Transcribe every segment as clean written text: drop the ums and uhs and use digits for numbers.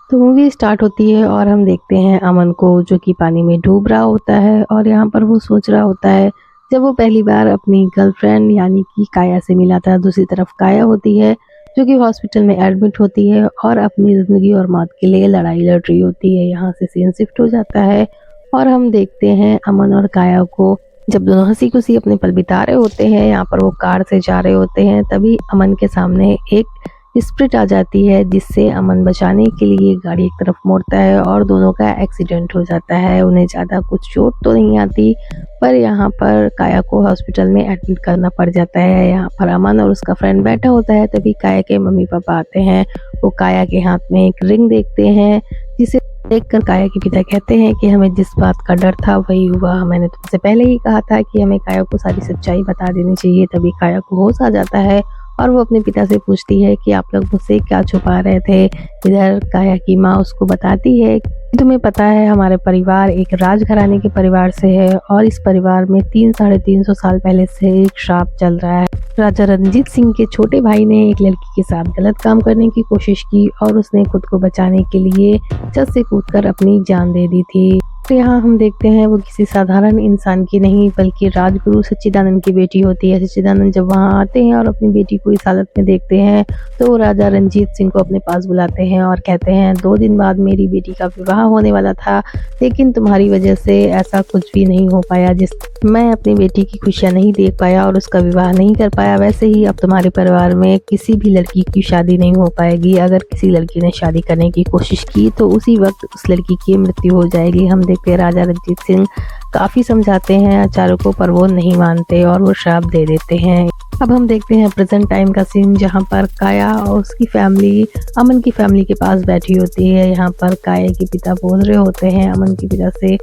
तो movie start होती है और हम देखते हैं अमन को जो कि पानी में डूब रहा होता है और यहाँ पर वो सोच रहा होता है जब वो पहली बार अपनी गर्लफ्रेंड यानी कि काया से मिला था। दूसरी तरफ काया होती है जो कि हॉस्पिटल में एडमिट होती है और अपनी ज़िंदगी और मौत के लिए लड़ाई लड़ रही होती है। यहाँ से सीन शिफ्ट हो जाता है और हम देखते हैं अमन और काया को जब दोनों हंसी खुशी अपने पल बिता रहे होते हैं। यहाँ पर वो कार से जा रहे होते हैं, तभी अमन के सामने एक स्प्रिट आ जाती है जिससे अमन बचाने के लिए गाड़ी एक तरफ मोड़ता है और दोनों का एक्सीडेंट हो जाता है। उन्हें ज़्यादा कुछ चोट तो नहीं आती, पर यहाँ पर काया को हॉस्पिटल में एडमिट करना पड़ जाता है। यहाँ पर अमन और उसका फ्रेंड बैठा होता है, तभी काया के मम्मी पापा आते हैं। वो काया के हाथ में एक रिंग देखते हैं जिसे देखकर काया के पिता कहते हैं कि हमें जिस बात का डर था वही हुआ। मैंने तुमसे पहले ही कहा था कि हमें काया को सारी सच्चाई बता देनी चाहिए। तभी काया को होश आ जाता है और वो अपने पिता से पूछती है कि आप लोग मुझसे क्या छुपा रहे थे। इधर काया की माँ उसको बताती है कि तुम्हें पता है हमारे परिवार एक राजघराने के परिवार से है और इस परिवार में 300-350 साल पहले से एक श्राप चल रहा है। राजा रणजीत सिंह के छोटे भाई ने एक लड़की के साथ गलत काम करने की कोशिश की और उसने खुद को बचाने के लिए छत से कूदकर अपनी जान दे दी थी। तो यहाँ हम देखते हैं वो किसी साधारण इंसान की नहीं बल्कि राजगुरु सच्चिदानंद की बेटी होती है। सच्चिदानंद जब वहाँ आते हैं और अपनी बेटी को इस हालत में देखते हैं तो वो राजा रणजीत सिंह को अपने पास बुलाते हैं और कहते हैं 2 दिन बाद मेरी बेटी का विवाह होने वाला था, लेकिन तुम्हारी वजह से ऐसा कुछ भी नहीं हो पाया। जिस मैं अपनी बेटी की खुशियाँ नहीं देख पाया और उसका विवाह नहीं कर पाया, वैसे ही अब तुम्हारे परिवार में किसी भी लड़की की शादी नहीं हो पाएगी। अगर किसी लड़की ने शादी करने की कोशिश की तो उसी वक्त उस लड़की की मृत्यु हो जाएगी। हम देखते हैं राजा रणजीत सिंह काफ़ी समझाते हैं आचार्य को, पर वो नहीं मानते और वो श्राप दे देते हैं। अब हम देखते हैं प्रेजेंट टाइम का सीन जहाँ पर काया और उसकी फैमिली अमन की फैमिली के पास बैठी होती है। यहाँ पर काया के पिता बोल रहे होते हैं अमन के पिता से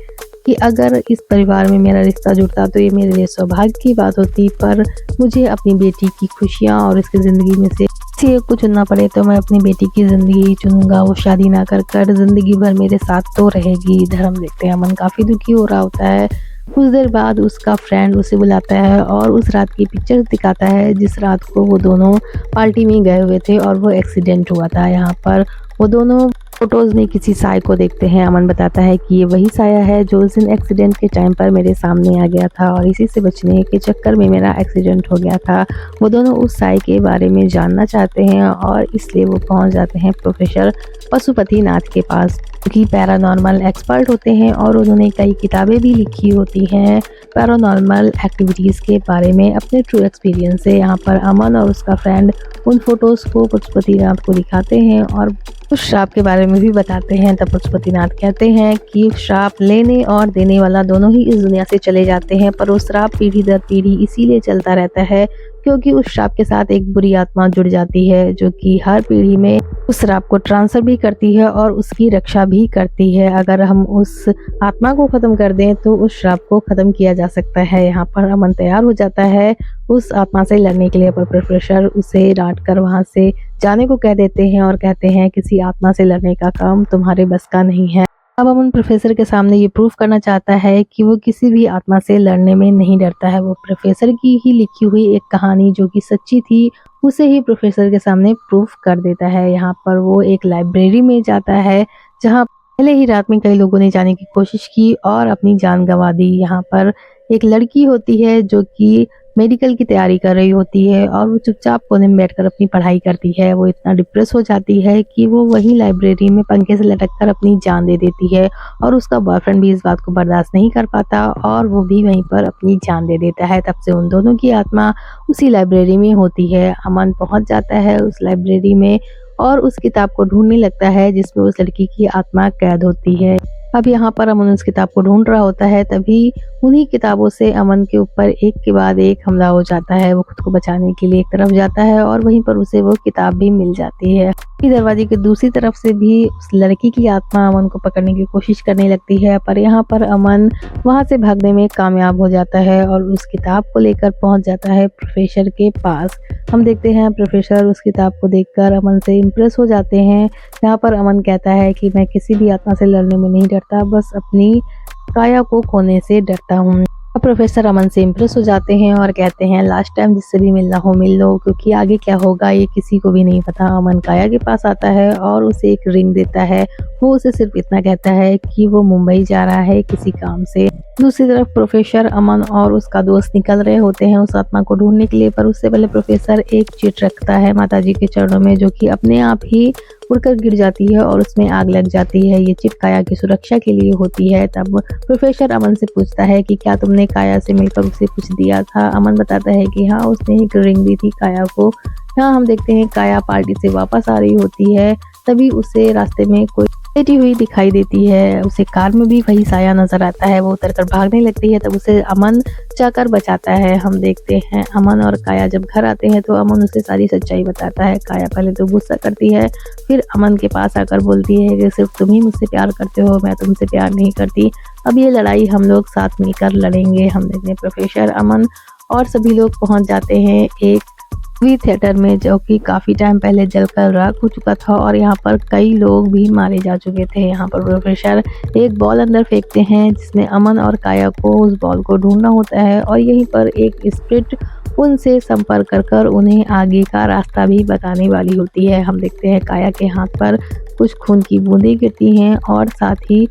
कि अगर इस परिवार में मेरा रिश्ता जुड़ता तो ये मेरे लिए सौभाग्य की बात होती, पर मुझे अपनी बेटी की खुशियाँ और इसकी ज़िंदगी में से किसी एक को चुनना पड़े तो मैं अपनी बेटी की ज़िंदगी ही चुनूंगा। वो शादी ना कर ज़िंदगी भर मेरे साथ तो रहेगी। इधर हम देखते हैं अमन काफ़ी दुखी हो रहा होता है। कुछ देर बाद उसका फ्रेंड उसे बुलाता है और उस रात की पिक्चर्स दिखाता है जिस रात को वो दोनों पार्टी में गए हुए थे और वो एक्सीडेंट हुआ था। यहाँ पर वो दोनों फोटोज़ में किसी साय को देखते हैं। अमन बताता है कि ये वही साया है जो उस दिन एक्सीडेंट के टाइम पर मेरे सामने आ गया था और इसी से बचने के चक्कर में मेरा एक्सीडेंट हो गया था। वो दोनों उस साय के बारे में जानना चाहते हैं और इसलिए वो पहुंच जाते हैं प्रोफेसर पशुपति नाथ के पास, कि पैरानॉर्मल एक्सपर्ट होते हैं और उन्होंने कई किताबें भी लिखी होती हैं पैरानॉर्मल एक्टिविटीज़ के बारे में अपने ट्रू एक्सपीरियंस से। यहाँ पर अमन और उसका फ्रेंड उन फोटोज़ को पशुपतिनाथ को दिखाते हैं और उस श्राप के बारे में भी बताते हैं। तब पशुपतिनाथ कहते हैं कि श्राप लेने और देने वाला दोनों ही इस दुनिया से चले जाते हैं, पर वो श्राप पीढ़ी दर पीढ़ी इसीलिए चलता रहता है क्योंकि उस श्राप के साथ एक बुरी आत्मा जुड़ जाती है जो कि हर पीढ़ी में उस श्राप को ट्रांसफर भी करती है और उसकी रक्षा भी करती है। अगर हम उस आत्मा को ख़त्म कर दें तो उस श्राप को ख़त्म किया जा सकता है। यहाँ पर अमन तैयार हो जाता है उस आत्मा से लड़ने के लिए, पर प्रोफेसर उसे डांट कर वहाँ से जाने को कह देते हैं और कहते हैं किसी आत्मा से लड़ने का काम तुम्हारे बस का नहीं है। अब अमन प्रोफेसर के सामने ये प्रूफ करना चाहता है कि वो किसी भी आत्मा से लड़ने में नहीं डरता है। वो प्रोफेसर की ही लिखी हुई एक कहानी जो कि सच्ची थी उसे ही प्रोफेसर के सामने प्रूफ कर देता है। यहाँ पर वो एक लाइब्रेरी में जाता है जहाँ पहले ही रात में कई लोगों ने जाने की कोशिश की और अपनी जान गंवा दी। यहाँ पर एक लड़की होती है जो कि मेडिकल की तैयारी कर रही होती है और वो चुपचाप कोने में बैठकर अपनी पढ़ाई करती है। वो इतना डिप्रेस हो जाती है कि वो वही लाइब्रेरी में पंखे से लटक कर अपनी जान दे देती है और उसका बॉयफ्रेंड भी इस बात को बर्दाश्त नहीं कर पाता और वो भी वहीं पर अपनी जान दे देता है। तब से उन दोनों की आत्मा उसी लाइब्रेरी में होती है। अमन पहुंच जाता है उस लाइब्रेरी में और उस किताब को ढूंढने लगता है जिसमें उस लड़की की आत्मा कैद होती है। अब यहाँ पर अमन उस किताब को ढूंढ रहा होता है, तभी उन्हीं किताबों से अमन के ऊपर एक के बाद एक हमला हो जाता है। वो खुद को बचाने के लिए एक तरफ जाता है और वहीं पर उसे वो किताब भी मिल जाती है। दरवाजे की दूसरी तरफ से भी उस लड़की की आत्मा अमन को पकड़ने की कोशिश करने लगती है, पर यहाँ पर अमन वहाँ से भागने में कामयाब हो जाता है और उस किताब को लेकर पहुँच जाता है प्रोफेसर के पास। हम देखते हैं प्रोफेसर उस किताब को देखकर अमन से इम्प्रेस हो जाते हैं। यहाँ पर अमन कहता है कि मैं किसी भी आत्मा से लड़ने में नहीं डरता, बस अपनी काया को खोने से डरता हूँ। अब प्रोफेसर अमन से इम्प्रेस हो जाते हैं और कहते हैं लास्ट टाइम जिससे भी मिलना हो मिल लो, क्योंकि आगे क्या होगा ये किसी को भी नहीं पता। अमन काया के पास आता है और उसे एक रिंग देता है। वो उसे सिर्फ इतना कहता है कि वो मुंबई जा रहा है किसी काम से। दूसरी तरफ प्रोफेसर अमन और उसका दोस्त निकल रहे होते हैं उस आत्मा को ढूंढने के लिए, पर उससे पहले प्रोफेसर एक चिट रखता है माताजी के चरणों में, जो कि अपने आप ही उड़कर गिर जाती है और उसमें आग लग जाती है। ये चिट काया की सुरक्षा के लिए होती है। तब प्रोफेसर अमन से पूछता है कि क्या तुमने काया से मिलकर उसे कुछ दिया था। अमन बताता है कि हाँ, उसने एक रिंग दी थी काया को। यहाँ हम देखते हैं काया पार्टी से वापस आ रही होती है, तभी उसे रास्ते में कोई लेटी हुई दिखाई देती है। उसे कार में भी वही साया नजर आता है। वो उतरकर भागने लगती है, तब उसे अमन जाकर बचाता है। हम देखते हैं अमन और काया जब घर आते हैं तो अमन उसे सारी सच्चाई बताता है। काया पहले तो गुस्सा करती है, फिर अमन के पास आकर बोलती है कि सिर्फ तुम ही मुझसे प्यार करते हो, मैं तुमसे प्यार नहीं करती। अब ये लड़ाई हम लोग साथ मिलकर लड़ेंगे। हम देखते हैं प्रोफेसर अमन और सभी लोग पहुंच जाते हैं एक मूवी थिएटर में, जो कि काफी टाइम पहले जलकर राख हो चुका था और यहाँ पर कई लोग भी मारे जा चुके थे। यहाँ पर प्रोफेसर एक बॉल अंदर फेंकते हैं जिसमें अमन और काया को उस बॉल को ढूंढना होता है और यहीं पर एक स्प्रिट उनसे संपर्क कर उन्हें आगे का रास्ता भी बताने वाली होती है। हम देखते हैं काया के हाथ पर कुछ खून की बूंदें गिरती हैं और साथ ही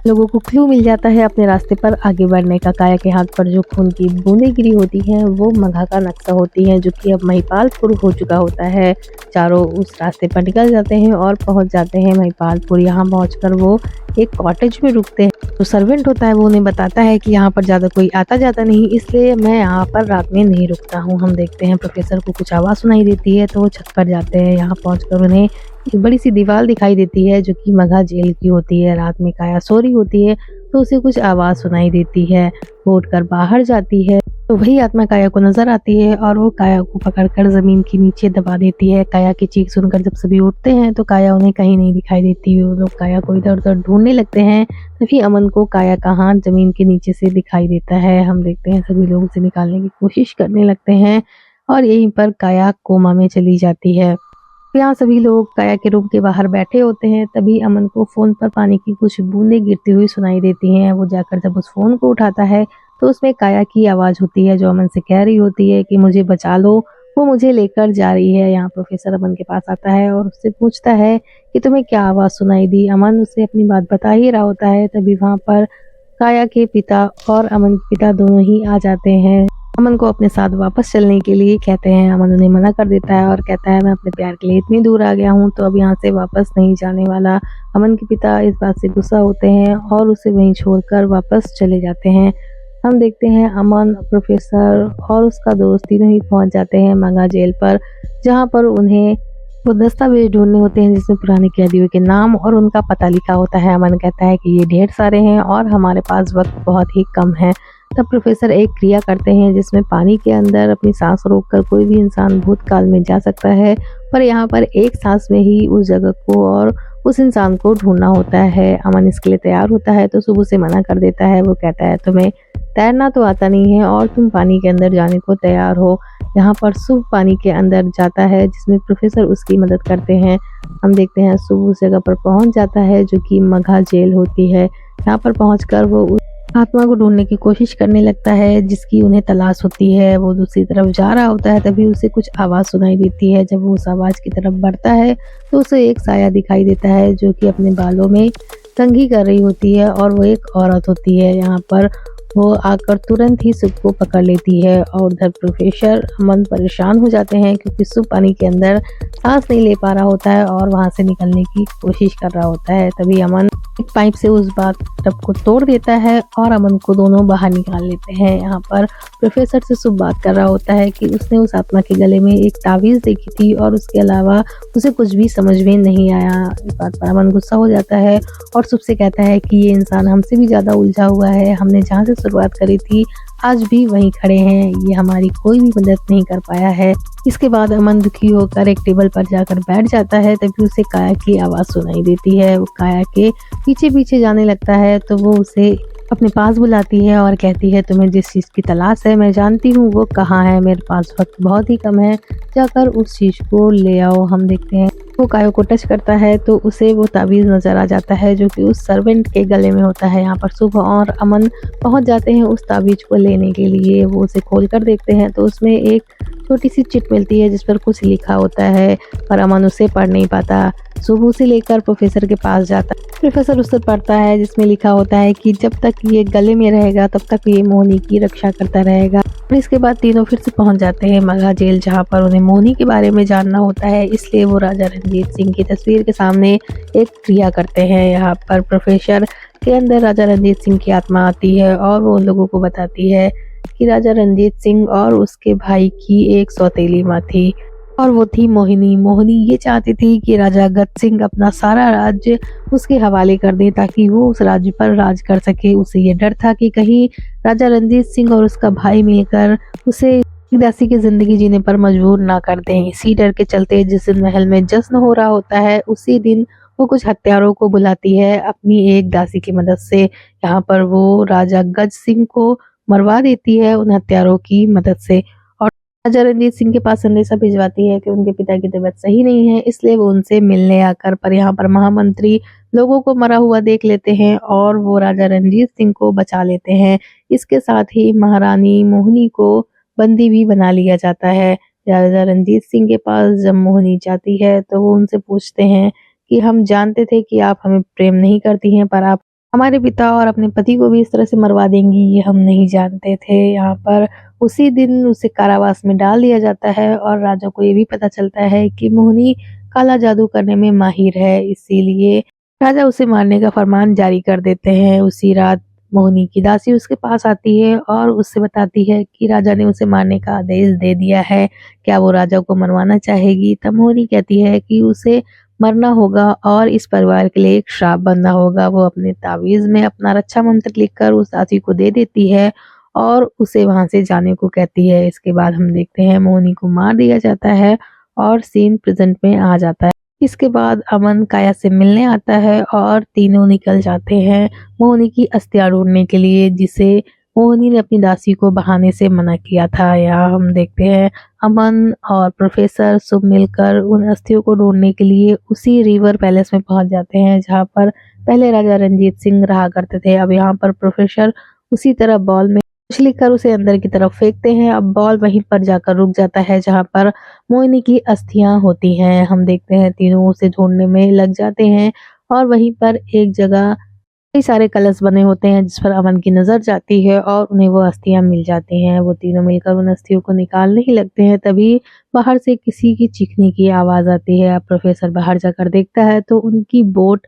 लोगों को क्लू मिल जाता है अपने रास्ते पर आगे बढ़ने का। काया के हाथ पर जो खून की बूंदें गिरी होती हैं वो मगहा का नक्शा होती है, जो कि अब महिपालपुर हो चुका होता है। चारों उस रास्ते पर निकल जाते हैं और पहुंच जाते हैं महिपालपुर। यहाँ पहुंचकर वो एक कॉटेज में रुकते हैं। जो सर्वेंट होता है वो उन्हें बताता है कि यहाँ पर ज़्यादा कोई आता जाता नहीं, इसलिए मैं यहाँ पर रात में नहीं रुकता हूँ। हम देखते हैं प्रोफेसर को कुछ आवाज़ सुनाई देती है तो वो छत पर जाते हैं। यहाँ पहुँचकर उन्हें एक बड़ी सी दीवार दिखाई देती है जो कि मगहा जेल की होती है। रात में काया सो रही होती है तो उसे कुछ आवाज़ सुनाई देती है। वो उठकर बाहर जाती है तो वही आत्मा काया को नजर आती है और वो काया को पकड़कर जमीन के नीचे दबा देती है। काया की चीख सुनकर जब सभी उठते हैं तो काया उन्हें कहीं नहीं दिखाई देती। वो लोग काया को इधर उधर ढूंढने लगते हैं, तभी अमन को काया का हाथ जमीन के नीचे से दिखाई देता है। हम देखते हैं सभी लोग उसे निकालने की कोशिश करने लगते हैं और यहीं पर काया कोमा में चली जाती है। यहाँ सभी लोग काया के रूम के बाहर बैठे होते हैं, तभी अमन को फोन पर पानी की कुछ बूंदें गिरती हुई सुनाई देती हैं। वो जाकर जब उस फोन को उठाता है तो उसमें काया की आवाज़ होती है जो अमन से कह रही होती है कि मुझे बचा लो, वो मुझे लेकर जा रही है। यहाँ प्रोफेसर अमन के पास आता है और उससे पूछता है कि तुम्हें क्या आवाज़ सुनाई दी। अमन उसे अपनी बात बता ही रहा होता है, तभी वहाँ पर काया के पिता और अमन के पिता दोनों ही आ जाते हैं। अमन को अपने साथ वापस चलने के लिए कहते हैं। अमन उन्हें मना कर देता है और कहता है मैं अपने प्यार के लिए इतनी दूर आ गया हूँ तो अब यहाँ से वापस नहीं जाने वाला। अमन के पिता इस बात से गुस्सा होते हैं और उसे वहीं छोड़कर वापस चले जाते हैं। हम देखते हैं अमन, प्रोफेसर और उसका दोस्त तीनों ही पहुंच जाते हैं मगहा जेल पर, जहाँ पर उन्हें वो दस्तावेज ढूंढने होते हैं जिसमें पुराने कैदियों के नाम और उनका पता लिखा होता है। अमन कहता है कि ये ढेर सारे हैं और हमारे पास वक्त बहुत ही कम है। तब प्रोफेसर एक क्रिया करते हैं जिसमें पानी के अंदर अपनी सांस रोककर कोई भी इंसान भूतकाल में जा सकता है, पर यहाँ पर एक सांस में ही उस जगह को और उस इंसान को ढूंढना होता है। अमन इसके लिए तैयार होता है तो सुबह से मना कर देता है। वो कहता है तुम्हें तैरना तो आता नहीं है और तुम पानी के अंदर जाने को तैयार हो। यहाँ पर सुबह पानी के अंदर जाता है जिसमें प्रोफेसर उसकी मदद करते हैं। हम देखते हैं सुबह उस जगह पर पहुंच जाता है जो कि मगहा जेल होती है। यहाँ पर पहुंचकर वो उस आत्मा को ढूंढने की कोशिश करने लगता है जिसकी उन्हें तलाश होती है। वो दूसरी तरफ जा रहा होता है, तभी उसे कुछ आवाज़ सुनाई देती है। जब वो उस आवाज़ की तरफ बढ़ता है तो उसे एक साया दिखाई देता है जो कि अपने बालों में कंघी कर रही होती है और वो एक औरत होती है। यहाँ पर वो आकर तुरंत ही सुप को पकड़ लेती है और उधर प्रोफेसर अमन परेशान हो जाते हैं क्योंकि सुप पानी के अंदर सांस नहीं ले पा रहा होता है और वहां से निकलने की कोशिश कर रहा होता है। तभी अमन एक पाइप से उस टब को तोड़ देता है और अमन को दोनों बाहर निकाल लेते हैं। यहाँ पर प्रोफेसर से सुप बात कर रहा होता है कि उसने उस आत्मा के गले में एक तावीज़ देखी थी और उसके अलावा उसे कुछ भी समझ में नहीं आया। इस बात पर अमन गुस्सा हो जाता है और सुप से कहता है कि ये इंसान हमसे भी ज़्यादा उलझा हुआ है। हमने जहाँ से शुरुआत करी थी आज भी वहीं खड़े हैं, ये हमारी कोई भी मदद नहीं कर पाया है। इसके बाद अमन दुखी होकर एक टेबल पर जाकर बैठ जाता है, तभी उसे काया की आवाज़ सुनाई देती है। वो काया के पीछे पीछे जाने लगता है तो वो उसे अपने पास बुलाती है और कहती है तुम्हें जिस चीज़ की तलाश है मैं जानती हूँ वो कहाँ है, मेरे पास वक्त बहुत ही कम है, जाकर उस चीज़ को ले आओ। हम देखते हैं वो कायो को टच करता है तो उसे वो ताबीज़ नज़र आ जाता है जो कि उस सर्वेंट के गले में होता है। यहाँ पर शुभ और अमन पहुँच जाते हैं उस ताबीज़ को लेने के लिए। वो उसे खोल कर देखते हैं तो उसमें एक छोटी सी चिट मिलती है जिस पर कुछ लिखा होता है, पर अमन उसे पढ़ नहीं पाता। शुभ उसे लेकर प्रोफेसर के पास जाता है। प्रोफेसर उससे पढ़ता है जिसमें लिखा होता है कि जब तक ये गले में रहेगा तब तक ये मोहिनी की रक्षा करता रहेगा। और इसके बाद तीनों फिर से पहुंच जाते हैं मगहा जेल, जहां पर उन्हें मोहिनी के बारे में जानना होता है। इसलिए वो राजा रणजीत सिंह की तस्वीर के सामने एक क्रिया करते हैं। यहाँ पर प्रोफेसर के अंदर राजा रणजीत सिंह की आत्मा आती है और वो उन लोगों को बताती है कि राजा रणजीत सिंह और उसके भाई की एक सौतेली माँ थी और वो थी मोहिनी। मोहिनी ये चाहती थी कि राजा गद सिंह अपना सारा राज्य उसके हवाले कर दे ताकि वो उस राज्य पर राज कर सके। उसे ये डर था कि कहीं राजा रणजीत सिंह और उसका भाई मिलकर उसे दासी की जिंदगी जीने पर मजबूर ना कर दें। इसी डर के चलते जिस दिन महल में जश्न हो रहा होता है उसी दिन वो कुछ हत्यारों को बुलाती है अपनी एक दासी की मदद से। यहाँ पर वो राजा गज सिंह को मरवा देती है उन हत्यारों की मदद से। राजा रणजीत सिंह के पास संदेशा भिजवाती है कि उनके पिता की तबीयत सही नहीं है, इसलिए वो उनसे मिलने आकर, पर यहाँ पर महामंत्री लोगों को मरा हुआ देख लेते हैं और वो राजा रणजीत सिंह को बचा लेते हैं। इसके साथ ही महारानी मोहिनी को बंदी भी बना लिया जाता है। राजा रणजीत सिंह के पास जब मोहिनी जाती है तो वो उनसे पूछते हैं कि हम जानते थे कि आप हमें प्रेम नहीं करती हैं, पर आप हमारे पिता और अपने पति को भी इस तरह से मरवा देंगी, ये हम नहीं जानते थे। यहाँ पर उसी दिन उसे कारावास में डाल दिया जाता है और राजा को ये भी पता चलता है कि मोहिनी काला जादू करने में माहिर है, इसीलिए राजा उसे मारने का फरमान जारी कर देते हैं। उसी रात मोहिनी की दासी उसके पास आती है और उससे बताती है कि राजा ने उसे मारने का आदेश दे दिया है, क्या वो राजा को मरवाना चाहेगी। तब मोहिनी कहती है कि उसे मरना होगा और इस परिवार के लिए एक श्राप बनना होगा। वो अपने तावीज में अपना रक्षा मंत्र लिखकर उस दासी को दे देती है और उसे वहां से जाने को कहती है। इसके बाद हम देखते हैं मोहिनी को मार दिया जाता है और सीन प्रेजेंट में आ जाता है। इसके बाद अमन काया से मिलने आता है और तीनों निकल जाते हैं मोहिनी की अस्थियां ढूंढने के लिए, जिसे मोहिनी ने अपनी दासी को बहाने से मना किया था। यहाँ हम देखते हैं अमन और प्रोफेसर शुभ मिलकर उन अस्थियों को ढूंढने के लिए उसी रिवर पैलेस में पहुंच जाते हैं जहाँ पर पहले राजा रणजीत सिंह रहा करते थे। अब यहाँ पर प्रोफेसर उसी तरह बॉल में कुछ लिखकर उसे अंदर की तरफ फेंकते हैं। अब बॉल वहीं पर जाकर रुक जाता है जहां पर मोहिनी की अस्थियां होती हैं। हम देखते हैं तीनों उसे ढूंढने में लग जाते हैं और वहीं पर एक जगह कई सारे कलश बने होते हैं जिस पर अमन की नजर जाती है और उन्हें वो अस्थियां मिल जाती हैं। वो तीनों मिलकर उन अस्थियों को निकालने ही लगते हैं, तभी बाहर से किसी की चीखने की आवाज आती है। अब प्रोफेसर बाहर जाकर देखता है तो उनकी बोट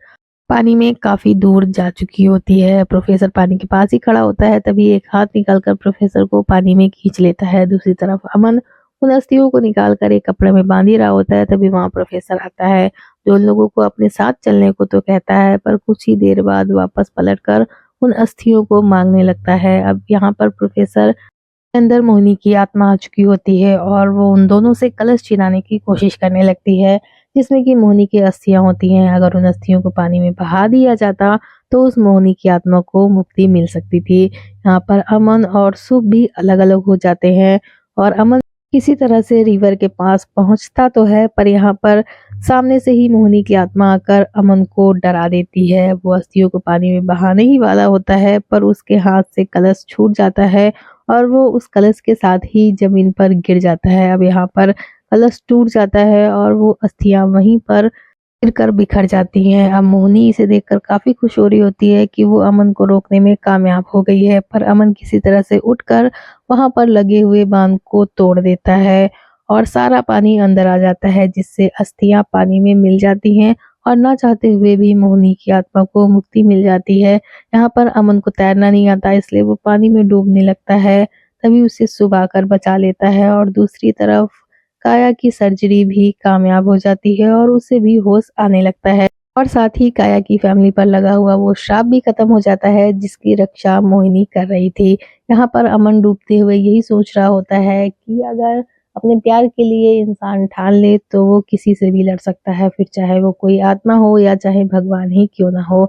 पानी में काफी दूर जा चुकी होती है। प्रोफेसर पानी के पास ही खड़ा होता है, तभी एक हाथ निकालकर प्रोफेसर को पानी में खींच लेता है। दूसरी तरफ अमन उन अस्थियों को निकालकर एक कपड़े में बांध ही रहा होता है, तभी वहां प्रोफेसर आता है जो उन लोगों को अपने साथ चलने को तो कहता है, पर कुछ ही देर बाद वापस पलटकर उन अस्थियों को मांगने लगता है। अब यहाँ पर प्रोफेसर के अंदर मोहिनी की आत्मा आ चुकी होती है और वो उन दोनों से कलश छिनाने की कोशिश करने लगती है जिसमें कि मोहिनी की अस्थियां होती हैं। अगर उन अस्थियों को पानी में बहा दिया जाता तो उस मोहिनी की आत्मा को मुक्ति मिल सकती थी। यहाँ पर अमन और शुभ भी अलग अलग हो जाते हैं और अमन किसी तरह से रिवर के पास पहुंचता तो है, पर यहाँ पर सामने से ही मोहिनी की आत्मा आकर अमन को डरा देती है। वो अस्थियों को पानी में बहाने ही वाला होता है, पर उसके हाथ से कलश छूट जाता है और वो उस कलश के साथ ही जमीन पर गिर जाता है। अब यहाँ पर कलश टूट जाता है और वो अस्थियां वहीं पर गिरकर बिखर जाती हैं। अब मोहिनी इसे देखकर काफी खुश हो रही होती है कि वो अमन को रोकने में कामयाब हो गई है, पर अमन किसी तरह से उठकर वहां पर लगे हुए बांध को तोड़ देता है और सारा पानी अंदर आ जाता है, जिससे अस्थियां पानी में मिल जाती हैं और ना चाहते हुए भी मोहिनी की आत्मा को मुक्ति मिल जाती है। यहाँ पर अमन को तैरना नहीं आता, इसलिए वो पानी में डूबने लगता है, तभी उसे शुभ आकर बचा लेता है और दूसरी तरफ काया की सर्जरी भी कामयाब हो जाती है और उसे भी होश आने लगता है और साथ ही काया की फैमिली पर लगा हुआ वो श्राप भी खत्म हो जाता है जिसकी रक्षा मोहिनी कर रही थी। यहाँ पर अमन डूबते हुए यही सोच रहा होता है कि अगर अपने प्यार के लिए इंसान ठान ले तो वो किसी से भी लड़ सकता है, फिर चाहे वो कोई आत्मा हो या चाहे भगवान ही क्यों ना हो।